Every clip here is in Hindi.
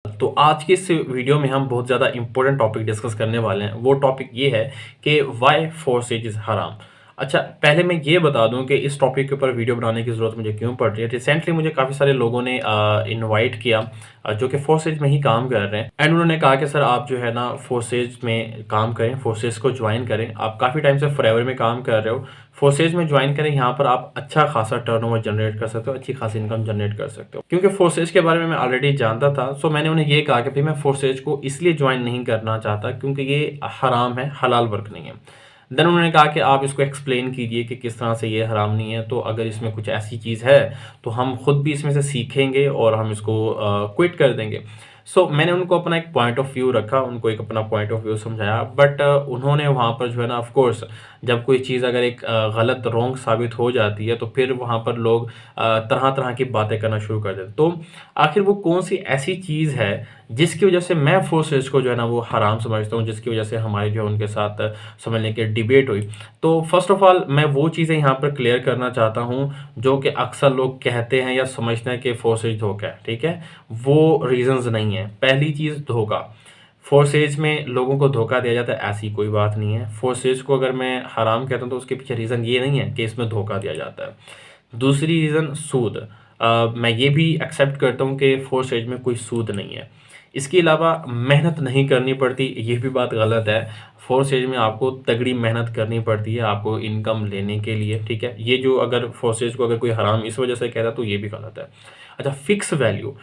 तो आज के इस वीडियो में हम बहुत ज़्यादा इंपॉर्टेंट टॉपिक डिस्कस करने वाले हैं। वो टॉपिक ये है कि व्हाई फोर्सेज इज़ हराम। अच्छा, पहले मैं ये बता दूं कि इस टॉपिक के ऊपर वीडियो बनाने की ज़रूरत मुझे क्यों पड़ रही है। रिसेंटली मुझे काफ़ी सारे लोगों ने इनवाइट किया, जो कि फोर्सेज में ही काम कर रहे हैं, एंड उन्होंने कहा कि सर आप जो है ना फोर्सेज में काम करें, फोर्सेज को ज्वाइन करें। आप काफ़ी टाइम से फॉरएवर में काम कर रहे हो, फोर्सेज में ज्वाइन करें। यहाँ पर आप अच्छा खासा टर्नओवर जनरेट कर सकते हो, अच्छी खासी इनकम जनरेट कर सकते हो। क्योंकि फोर्सेज के बारे में मैं ऑलरेडी जानता था, सो मैंने उन्हें ये कहा कि भाई मैं फोर्सेज को इसलिए ज्वाइन नहीं करना चाहता क्योंकि ये हराम है, हलाल वर्क नहीं है। देन उन्होंने कहा कि आप इसको एक्सप्लेन कीजिए कि किस तरह से ये हराम नहीं है, तो अगर इसमें कुछ ऐसी चीज़ है तो हम खुद भी इसमें से सीखेंगे और हम इसको क्विट कर देंगे। सो मैंने उनको अपना एक पॉइंट ऑफ व्यू रखा, उनको एक अपना पॉइंट ऑफ व्यू समझाया, बट उन्होंने वहाँ पर जो है ना, ऑफ कोर्स जब कोई चीज़ अगर एक गलत रॉन्ग साबित हो जाती है तो फिर वहाँ पर लोग तरह तरह की बातें करना शुरू कर देते। तो आखिर वो कौन सी ऐसी चीज़ है जिसकी वजह से मैं फोर्सेस को जो है ना वो हराम समझता हूँ, जिसकी वजह से हमारी जो है उनके साथ समझने की डिबेट हुई। तो फर्स्ट ऑफ ऑल मैं वो चीज़ें यहाँ पर क्लियर करना चाहता हूँ जो कि अक्सर लोग कहते हैं या समझते हैं कि फोर्सेज धोखा है। ठीक है, वो रीजंस नहीं है। पहली चीज़, धोखा। फोर्सेज में लोगों को धोखा दिया जाता है, ऐसी कोई बात नहीं है। फोर्सेज को अगर मैं हराम कहता हूँ तो उसके पीछे रीज़न ये नहीं है कि इसमें धोखा दिया जाता है। दूसरी रीज़न, सूद। मैं ये भी एक्सेप्ट करता हूँ कि फोर्सेज में कोई सूद नहीं है। इसके अलावा मेहनत नहीं करनी पड़ती, ये भी बात गलत है। फोर्सेज में आपको तगड़ी मेहनत करनी पड़ती है आपको इनकम लेने के लिए। ठीक है, ये जो अगर फोर्सेज को अगर कोई हराम इस वजह से कहता है तो ये भी गलत है। अच्छा, फिक्स वैल्यू।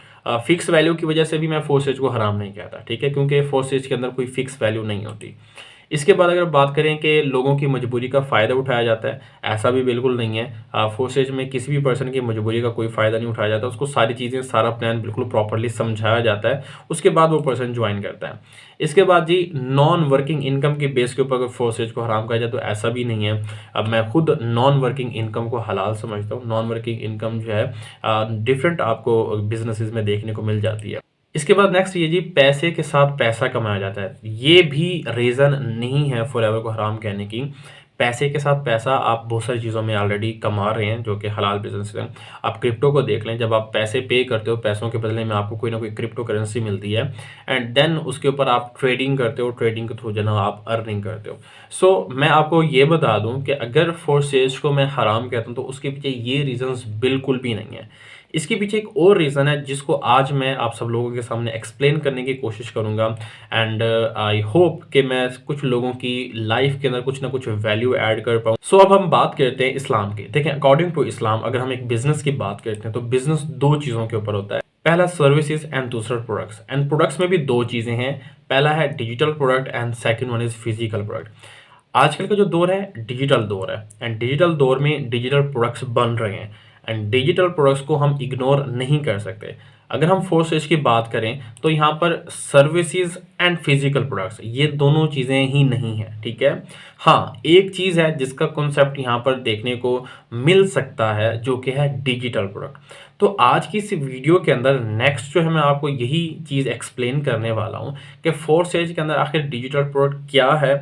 फिक्स वैल्यू की वजह से भी मैं फोर्सेज को हराम नहीं कहता। ठीक है, क्योंकि फोर्सेज के अंदर कोई फिक्स वैल्यू नहीं होती। इसके बाद अगर बात करें कि लोगों की मजबूरी का फ़ायदा उठाया जाता है, ऐसा भी बिल्कुल नहीं है। फोर्सेज में किसी भी पर्सन की मजबूरी का कोई फ़ायदा नहीं उठाया जाता। उसको सारी चीज़ें, सारा प्लान बिल्कुल प्रॉपर्ली समझाया जाता है, उसके बाद वो पर्सन ज्वाइन करता है। इसके बाद जी, नॉन वर्किंग इनकम के बेस के ऊपर अगर फोर्सेज को हराम कहा जाए तो ऐसा भी नहीं है। अब मैं खुद नॉन वर्किंग इनकम को हलाल समझता हूँ। नॉन वर्किंग इनकम जो है डिफरेंट आपको बिजनेसेस में देखने को मिल जाती है। इसके बाद नेक्स्ट ये जी, पैसे के साथ पैसा कमाया जाता है। ये भी रीज़न नहीं है फॉरएवर को हराम कहने की। पैसे के साथ पैसा आप बहुत सारी चीज़ों में ऑलरेडी कमा रहे हैं जो कि हलाल बिजनेस है। आप क्रिप्टो को देख लें, जब आप पैसे पे करते हो, पैसों के बदले में आपको कोई ना कोई क्रिप्टो करेंसी मिलती है, एंड देन उसके ऊपर आप ट्रेडिंग करते हो, ट्रेडिंग के थ्रू जो है ना आप अर्निंग करते हो। सो मैं आपको ये बता दूं कि अगर फोर्सेज को मैं हराम कहता हूं तो उसके पीछे ये रीजंस बिल्कुल भी नहीं है। इसके पीछे एक और रीज़न है जिसको आज मैं आप सब लोगों के सामने एक्सप्लेन करने की कोशिश करूंगा, एंड आई होप कि मैं कुछ लोगों की लाइफ के अंदर कुछ ना कुछ वैल्यू ऐड कर पाऊँ। सो अब हम बात करते हैं इस्लाम की। देखें, अकॉर्डिंग टू इस्लाम अगर हम एक बिजनेस की बात करते हैं तो बिजनेस दो चीज़ों के ऊपर होता है। पहला सर्विसेज एंड दूसरा प्रोडक्ट्स। एंड प्रोडक्ट्स में भी दो चीज़ें हैं। पहला है digital product and second one is physical product. आजकल का जो दौर है डिजिटल दौर है, एंड डिजिटल दौर में डिजिटल प्रोडक्ट्स बन रहे हैं, एंड डिजिटल प्रोडक्ट्स को हम इग्नोर नहीं कर सकते। अगर हम फोर्सेज की बात करें तो यहाँ पर सर्विसेज एंड फिजिकल प्रोडक्ट्स ये दोनों चीज़ें ही नहीं है। ठीक है, हाँ, एक चीज़ है जिसका कॉन्सेप्ट यहाँ पर देखने को मिल सकता है जो कि है डिजिटल प्रोडक्ट। तो आज की इस वीडियो के अंदर नेक्स्ट जो है मैं आपको यही चीज़ एक्सप्लेन करने वाला हूँ कि फोर्सेज के अंदर आखिर डिजिटल प्रोडक्ट क्या है,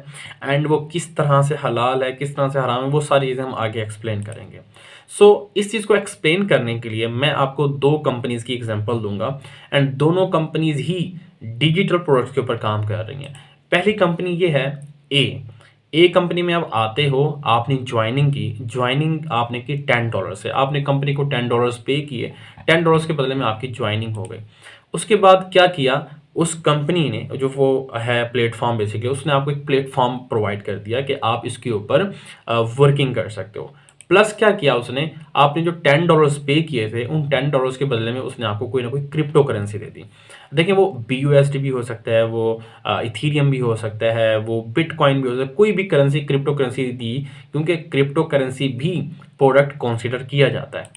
एंड वो किस तरह से हलाल है, किस तरह से हराम है, वो सारी चीज़ें हम आगे एक्सप्लेन करेंगे। सो इस चीज़ को एक्सप्लेन करने के लिए मैं आपको दो कंपनीज की एग्जांपल दूंगा, एंड दोनों कंपनीज ही डिजिटल प्रोडक्ट्स के ऊपर काम कर रही हैं। पहली कंपनी ये है ए कंपनी में आप आते हो, आपने ज्वाइनिंग की, ज्वाइनिंग आपने की $10 से, आपने कंपनी को $10 पे किए, $10 के बदले में आपकी ज्वाइनिंग हो गई। उसके बाद क्या किया, उस कंपनी ने, जो वो है प्लेटफॉर्म बेसिकली, उसने आपको एक प्लेटफॉर्म प्रोवाइड कर दिया कि आप इसके ऊपर वर्किंग कर सकते हो। प्लस क्या किया उसने, आपने जो $10 पे किए थे उन $10 के बदले में उसने आपको कोई ना कोई क्रिप्टो करेंसी दे दी। देखिए, वो BUSD भी हो सकता है, वो इथीरियम भी हो सकता है, वो बिटकॉइन भी हो सकता है, कोई भी करेंसी, क्रिप्टो करेंसी दी, क्योंकि क्रिप्टो करेंसी भी प्रोडक्ट कंसीडर किया जाता है।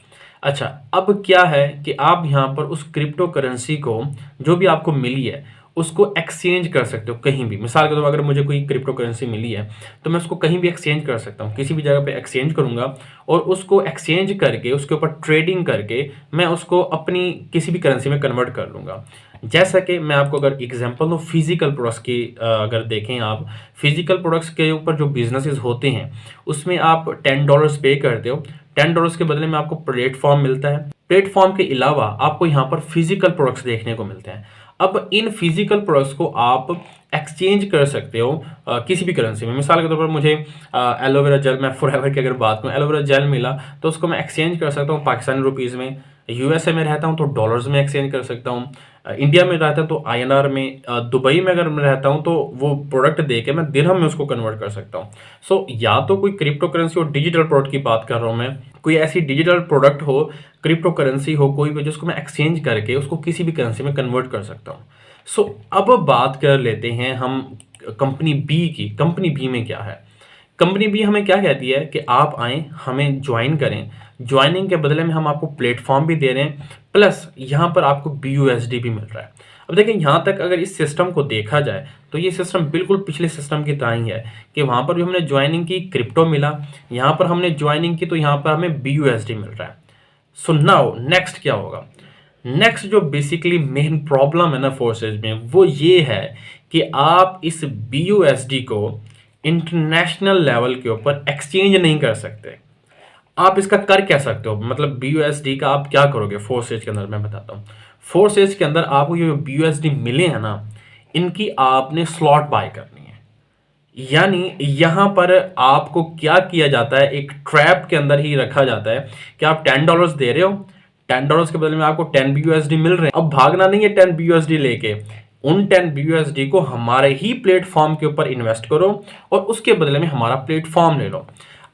अच्छा, अब क्या है कि आप यहाँ पर उस क्रिप्टो करेंसी को, जो भी आपको मिली है, उसको एक्सचेंज कर सकते हो कहीं भी। मिसाल के तौर पर अगर मुझे कोई क्रिप्टो करेंसी मिली है तो मैं उसको कहीं भी एक्सचेंज कर सकता हूँ, किसी भी जगह पे एक्सचेंज करूँगा, और उसको एक्सचेंज करके उसके ऊपर ट्रेडिंग करके मैं उसको अपनी किसी भी करेंसी में कन्वर्ट कर लूँगा। जैसा कि मैं आपको अगर एग्जांपल दूँ फिजिकल प्रोडक्ट्स की, अगर देखें आप, फिजिकल प्रोडक्ट्स के ऊपर जो बिजनेसेस होते हैं उसमें आप $10 पे करते हो, $10 के बदले में आपको प्लेटफॉर्म मिलता है। प्लेटफॉर्म के अलावा आपको यहाँ पर फिजिकल प्रोडक्ट्स देखने को मिलते हैं। अब इन फिजिकल प्रोडक्ट्स को आप एक्सचेंज कर सकते हो किसी भी करेंसी में। मिसाल के तौर पर मुझे एलोवेरा जेल, मैं फॉरएवर की अगर बात करूँ, एलोवेरा जेल मिला तो उसको मैं एक्सचेंज कर सकता हूँ पाकिस्तानी रुपीज़ में। यूएसए में रहता हूँ तो डॉलर्स में एक्सचेंज कर सकता हूँ। इंडिया में रहता हूँ तो आईएनआर में। दुबई में अगर मैं रहता हूँ तो वो प्रोडक्ट दे के मैं दिरहम में उसको कन्वर्ट कर सकता हूँ। सो या तो कोई क्रिप्टो करेंसी और डिजिटल प्रोडक्ट की बात कर रहा हूँ मैं, कोई ऐसी डिजिटल प्रोडक्ट हो, क्रिप्टो करेंसी हो कोई भी, जिसको मैं एक्सचेंज करके उसको किसी भी करेंसी में कन्वर्ट कर सकता हूँ। सो अब बात कर लेते हैं हम कंपनी बी की। कंपनी बी में क्या है? कंपनी बी हमें क्या कहती है कि आप आएँ, हमें ज्वाइन करें। ज्वाइनिंग के बदले में हम आपको प्लेटफॉर्म भी दे रहे हैं, प्लस यहाँ पर आपको BUSD भी मिल रहा है। अब देखिए, यहाँ तक अगर इस सिस्टम को देखा जाए तो ये सिस्टम बिल्कुल पिछले सिस्टम की तरह ही है कि वहाँ पर भी हमने ज्वाइनिंग की, क्रिप्टो मिला, यहाँ पर हमने ज्वाइनिंग की तो यहाँ पर हमें BUSD मिल रहा है। सो नाउ नेक्स्ट क्या होगा? नेक्स्ट जो बेसिकली मेन प्रॉब्लम है ना फोर्सेज में, वो ये है कि आप इस BUSD को इंटरनेशनल लेवल के ऊपर एक्सचेंज नहीं कर सकते। आप इसका कर क्या सकते हो? मतलब BUSD का आप क्या करोगे फोर्सेज के अंदर, मैं बताता हूँ। फोर्सेज के अंदर आपको ये BUSD मिले हैं ना, इनकी आपने स्लॉट बाय करनी है। यानी यहाँ पर आपको क्या किया जाता है, एक ट्रैप के अंदर ही रखा जाता है कि आप $10 दे रहे हो, $10 के बदले में आपको 10 BUSD मिल रहे हैं। अब भागना नहीं है 10 BUSD लेके, उन 10 BUSD को हमारे ही प्लेटफॉर्म के ऊपर इन्वेस्ट करो और उसके बदले में हमारा प्लेटफॉर्म ले लो।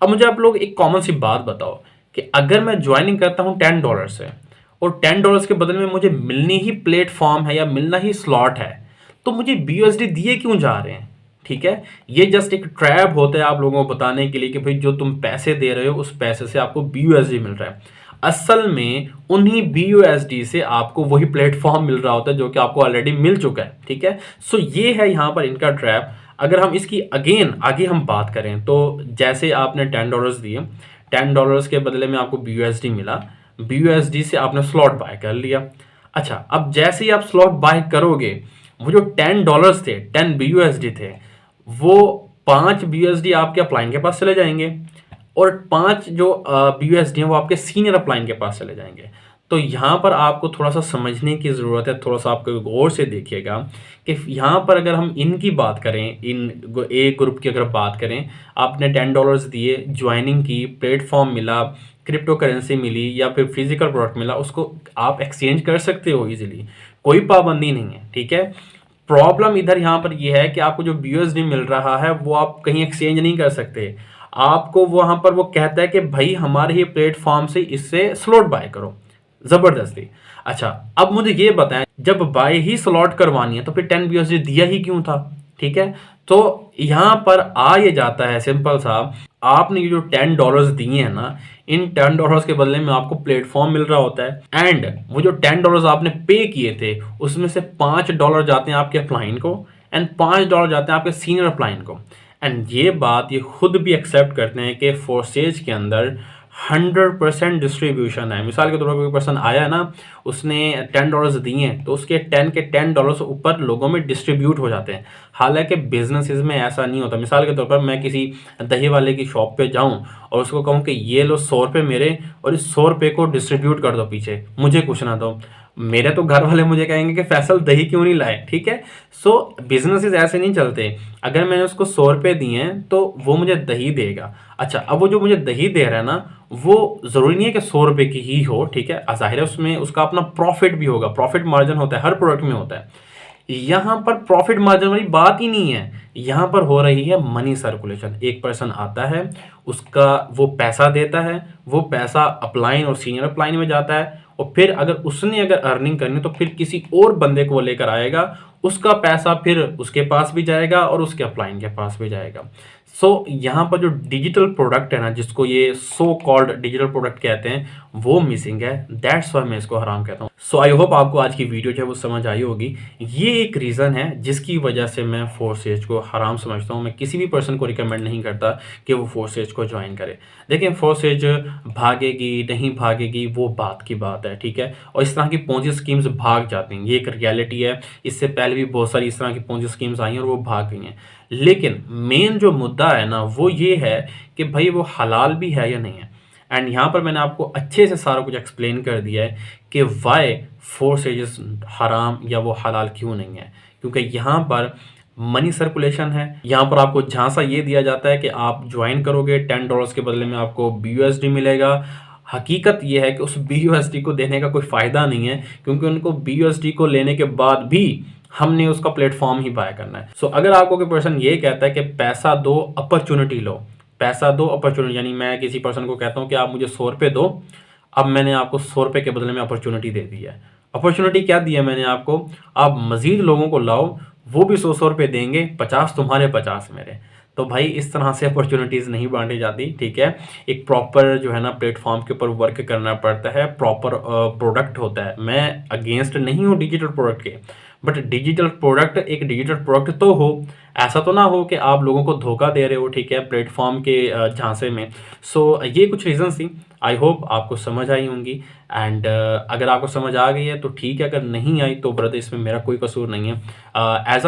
अब मुझे आप लोग एक कॉमन सी बात बताओ कि अगर मैं ज्वाइनिंग करता हूँ $10 से और $10 के बदले में मुझे मिलनी ही प्लेटफॉर्म है या मिलना ही स्लॉट है, तो मुझे BUSD दिए क्यों जा रहे हैं? ठीक है, ये जस्ट एक ट्रैप होता है आप लोगों को बताने के लिए कि भाई जो तुम पैसे दे रहे हो उस पैसे से आपको BUSD मिल रहा है। असल में उन्हीं BUSD से आपको वही प्लेटफॉर्म मिल रहा होता है जो कि आपको ऑलरेडी मिल चुका है। ठीक है, सो ये है यहाँ पर इनका ट्रैप। अगर हम इसकी अगेन आगे हम बात करें तो जैसे आपने $10 दिए, $10 के बदले में आपको BUSD मिला, BUSD से आपने स्लॉट बाय कर लिया। अच्छा, अब जैसे ही आप स्लॉट बाय करोगे, वो जो $10 थे, 10 BUSD थे, वो 5 BUSD आपके अपलाइन के पास चले जाएंगे और 5 जो BUSD हैं वो आपके सीनियर अपलाइन के पास चले जाएंगे। तो यहाँ पर आपको थोड़ा सा समझने की ज़रूरत है, थोड़ा सा आपको गौर से देखिएगा कि यहाँ पर अगर हम इनकी बात करें, इन ए ग्रुप की अगर बात करें, आपने $10 दिए, ज्वाइनिंग की, प्लेटफॉर्म मिला, क्रिप्टो करेंसी मिली या फिर फिजिकल प्रोडक्ट मिला, उसको आप एक्सचेंज कर सकते हो इजीली, कोई पाबंदी नहीं है। ठीक है, प्रॉब्लम इधर यहाँ पर ये है कि आपको जो BUSD मिल रहा है वो आप कहीं एक्सचेंज नहीं कर सकते। आपको वहाँ पर वो कहता है कि भाई हमारे ही प्लेटफॉर्म से इससे स्लॉट बाय करो ज़बरदस्ती। अच्छा, अब मुझे ये बताएं, जब बाय ही स्लॉट करवानी है तो फिर 10 BUSD दिया ही क्यों था? ठीक है, तो यहाँ पर आ ये जाता है सिंपल सा, आपने ये जो $10 दिए हैं ना, इन $10 के बदले में आपको प्लेटफॉर्म मिल रहा होता है एंड वो जो $10 आपने पे किए थे उसमें से $5 जाते हैं आपके अपलाइन को एंड $5 जाते हैं आपके सीनियर अपलाइन को। एंड ये बात ये खुद भी एक्सेप्ट करते हैं कि फोर्सेज के अंदर 100% डिस्ट्रीब्यूशन है। मिसाल के तौर पर कोई पर्सन आया ना, उसने $10 दिए तो उसके 10 के $10 ऊपर लोगों में डिस्ट्रीब्यूट हो जाते हैं। हालांकि बिजनेसेस में ऐसा नहीं होता। मिसाल के तौर पर मैं किसी दही वाले की शॉप पे जाऊं और उसको कहूं कि ये लो 100 रुपये मेरे और इस 100 रुपये को डिस्ट्रीब्यूट कर दो पीछे, मुझे कुछ ना दो, मेरे तो घर वाले मुझे कहेंगे कि फैसल दही क्यों नहीं लाए। ठीक है, सो बिजनेसेस ऐसे नहीं चलते। अगर मैंने उसको 100 रुपये दिए हैं तो वो मुझे दही देगा। अच्छा, अब वो जो मुझे दही दे रहा है ना, वो ज़रूरी नहीं है कि 100 रुपये की ही हो। ठीक है, ज़ाहिर है उसमें उसका अपना प्रॉफिट भी होगा, प्रॉफिट मार्जिन होता है, हर प्रोडक्ट में होता है। यहाँ पर प्रॉफिट मार्जिन वाली बात ही नहीं है, यहाँ पर हो रही है मनी सर्कुलेशन। एक पर्सन आता है, उसका वो पैसा देता है, वो पैसा अपलाइन और सीनियर अपलाइन में जाता है और फिर अगर अर्निंग करनी तो फिर किसी और बंदे को वो लेकर आएगा, उसका पैसा फिर उसके पास भी जाएगा और उसके अपलाइन के पास भी जाएगा। सो यहाँ पर जो डिजिटल प्रोडक्ट है ना, जिसको ये सो कॉल्ड डिजिटल प्रोडक्ट कहते हैं, वो मिसिंग है। दैट्स वाई मैं इसको हराम कहता हूँ। सो आई होप आपको आज की वीडियो जो है वो समझ आई होगी। ये एक रीज़न है जिसकी वजह से मैं फोर्सेज को हराम समझता हूँ। मैं किसी भी पर्सन को रिकमेंड नहीं करता कि वो फोर्सेज को ज्वाइन करे। देखिए, फोर्सेज भागेगी नहीं भागेगी वो बात की बात है। ठीक है, और इस तरह की पोंजी स्कीम्स भाग जाती हैं, ये एक रियलिटी है। इससे पहले भी बहुत सारी इस तरह की पोंजी स्कीम्स आई हैं और वो भाग गई हैं। लेकिन मेन जो मुद्दा है ना, वो ये है कि भाई वो हलाल भी है या नहीं है। एंड यहाँ पर मैंने आपको अच्छे से सारा कुछ एक्सप्लेन कर दिया है कि वाई फोर्स एजेस हराम या वो हलाल क्यों नहीं है। क्योंकि यहाँ पर मनी सर्कुलेशन है, यहाँ पर आपको झांसा ये दिया जाता है कि आप ज्वाइन करोगे $10 के बदले में आपको BUSD मिलेगा। हकीकत ये है कि उस BUSD को देने का कोई फ़ायदा नहीं है, क्योंकि उनको BUSD को लेने के बाद भी हमने उसका प्लेटफॉर्म ही बाय करना है। सो अगर आपको कोई पर्सन ये कहता है कि पैसा दो अपॉर्चुनिटी लो, पैसा दो अपॉर्चुनिटी, यानी मैं किसी पर्सन को कहता हूँ कि आप मुझे 100 रुपये दो, अब मैंने आपको 100 रुपये के बदले में अपॉर्चुनिटी दे दी है। अपॉर्चुनिटी क्या दी है मैंने आपको, आप मजीद लोगों को लाओ, वो भी 100 रुपये देंगे, 50 तुम्हारे 50 मेरे। तो भाई इस तरह से अपॉर्चुनिटीज़ नहीं बांटी जाती, ठीक है। एक प्रॉपर जो है ना प्लेटफॉर्म के ऊपर वर्क करना पड़ता है, प्रॉपर प्रोडक्ट होता है। मैं अगेंस्ट नहीं हूँ डिजिटल प्रोडक्ट के, बट डिजिटल प्रोडक्ट एक डिजिटल प्रोडक्ट तो हो, ऐसा तो ना हो कि आप लोगों को धोखा दे रहे हो, ठीक है, प्लेटफॉर्म के झांसे में। सो ये कुछ रीजंस थी, आई होप आपको समझ आई होंगी। एंड अगर आपको समझ आ गई है तो ठीक है, अगर नहीं आई तो ब्रदर इसमें मेरा कोई कसूर नहीं है। एज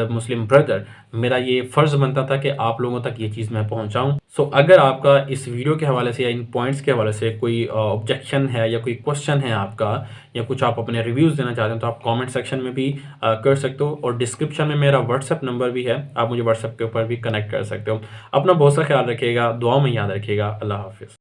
अ मुस्लिम ब्रदर मेरा ये फ़र्ज़ बनता था कि आप लोगों तक ये चीज़ मैं पहुंचाऊं। सो अगर आपका इस वीडियो के हवाले से या इन पॉइंट्स के हवाले से कोई ऑब्जेक्शन है या कोई क्वेश्चन है आपका, या कुछ आप अपने रिव्यूज़ देना चाहते हैं, तो आप कमेंट सेक्शन में भी कर सकते हो, और डिस्क्रिप्शन में मेरा व्हाट्सएप नंबर भी है, आप मुझे व्हाट्सएप के ऊपर भी कनेक्ट कर सकते हो। अपना बहुत सा ख्याल रखिएगा, दुआ में याद रखिएगा। अल्लाह हाफिज़।